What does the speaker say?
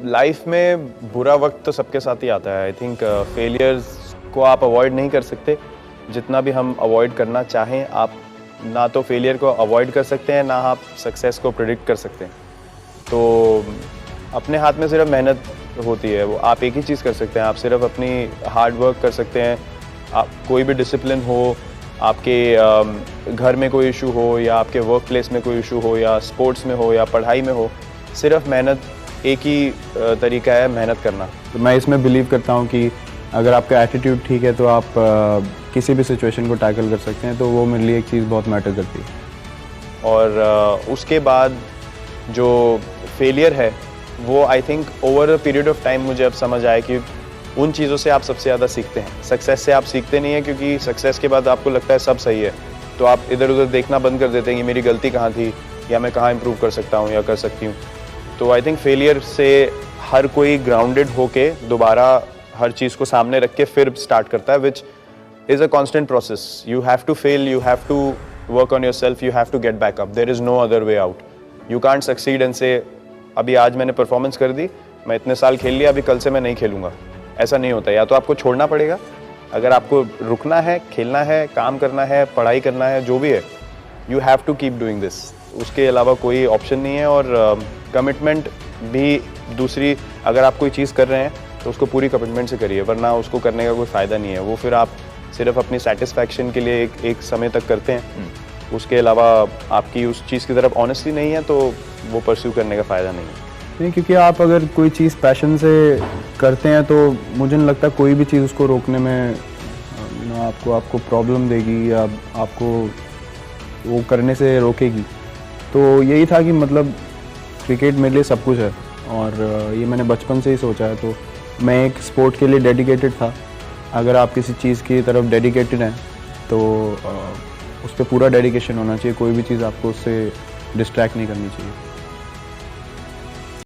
Life में बुरा वक्त तो सबके साथ ही आता है। आई थिंक फेलियर्स को आप अवॉइड नहीं कर सकते। जितना भी हम अवॉइड करना चाहें, आप ना तो फेलियर को अवॉइड कर सकते हैं, ना आप सक्सेस को प्रेडिक्ट कर सकते हैं। तो अपने हाथ में सिर्फ मेहनत होती है। वो आप एक ही चीज़ कर सकते हैं, आप सिर्फ अपनी हार्ड वर्क कर सकते हैं। आप कोई भी डिसिप्लिन हो, आपके घर में कोई इशू हो, या आपके वर्क प्लेस में कोई इशू हो, या स्पोर्ट्स में हो, या पढ़ाई में हो, सिर्फ मेहनत एक ही तरीका है, मेहनत करना। तो मैं इसमें बिलीव करता हूँ कि अगर आपका एटीट्यूड ठीक है तो आप किसी भी सिचुएशन को टैकल कर सकते हैं। तो वो मेरे लिए एक चीज़ बहुत मैटर करती है। और उसके बाद जो फेलियर है वो I think over a period of time मुझे अब समझ आया कि उन चीज़ों से आप सबसे ज़्यादा सीखते हैं। सक्सेस से आप सीखते नहीं हैं, क्योंकि सक्सेस के बाद आपको लगता है सब सही है, तो आप इधर उधर देखना बंद कर देते हैं कि मेरी गलती कहाँ थी, या मैं कहाँ इम्प्रूव कर सकता हूँ या कर सकती हूँ। तो आई थिंक फेलियर से हर कोई ग्राउंडेड होके दोबारा हर चीज़ को सामने रख के फिर स्टार्ट करता है, which is a constant process. You have to fail, you have to work on yourself, you have to get back up. There is no other way out. You can't succeed and say अभी आज मैंने performance कर दी, मैं इतने साल खेल लिया, अभी कल से मैं नहीं खेलूँगा। ऐसा नहीं होता। या तो आपको छोड़ना पड़ेगा, अगर आपको रुकना है, खेलना है, काम करना है, पढ़ाई करना है, जो भी है, you have to keep doing this. उसके अलावा कोई ऑप्शन नहीं है। और कमिटमेंट भी दूसरी, अगर आप कोई चीज़ कर रहे हैं तो उसको पूरी कमिटमेंट से करिए, वरना उसको करने का कोई फ़ायदा नहीं है। वो फिर आप सिर्फ अपनी सेटिस्फैक्शन के लिए एक समय तक करते हैं। उसके अलावा आपकी उस चीज़ की तरफ ऑनेस्टी नहीं है, तो वो परस्यू करने का फ़ायदा नहीं है। नहीं, क्योंकि आप अगर कोई चीज़ पैशन से करते हैं तो मुझे नहीं लगता कोई भी चीज़ उसको रोकने में आपको प्रॉब्लम देगी या आपको वो करने से रोकेगी। तो यही था कि मतलब क्रिकेट मेरे लिए सब कुछ है, और ये मैंने बचपन से ही सोचा है। तो मैं एक स्पोर्ट के लिए डेडिकेटेड था। अगर आप किसी चीज़ की तरफ डेडिकेटेड हैं तो उस पर पूरा डेडिकेशन होना चाहिए। कोई भी चीज़ आपको उससे डिस्ट्रैक्ट नहीं करनी चाहिए।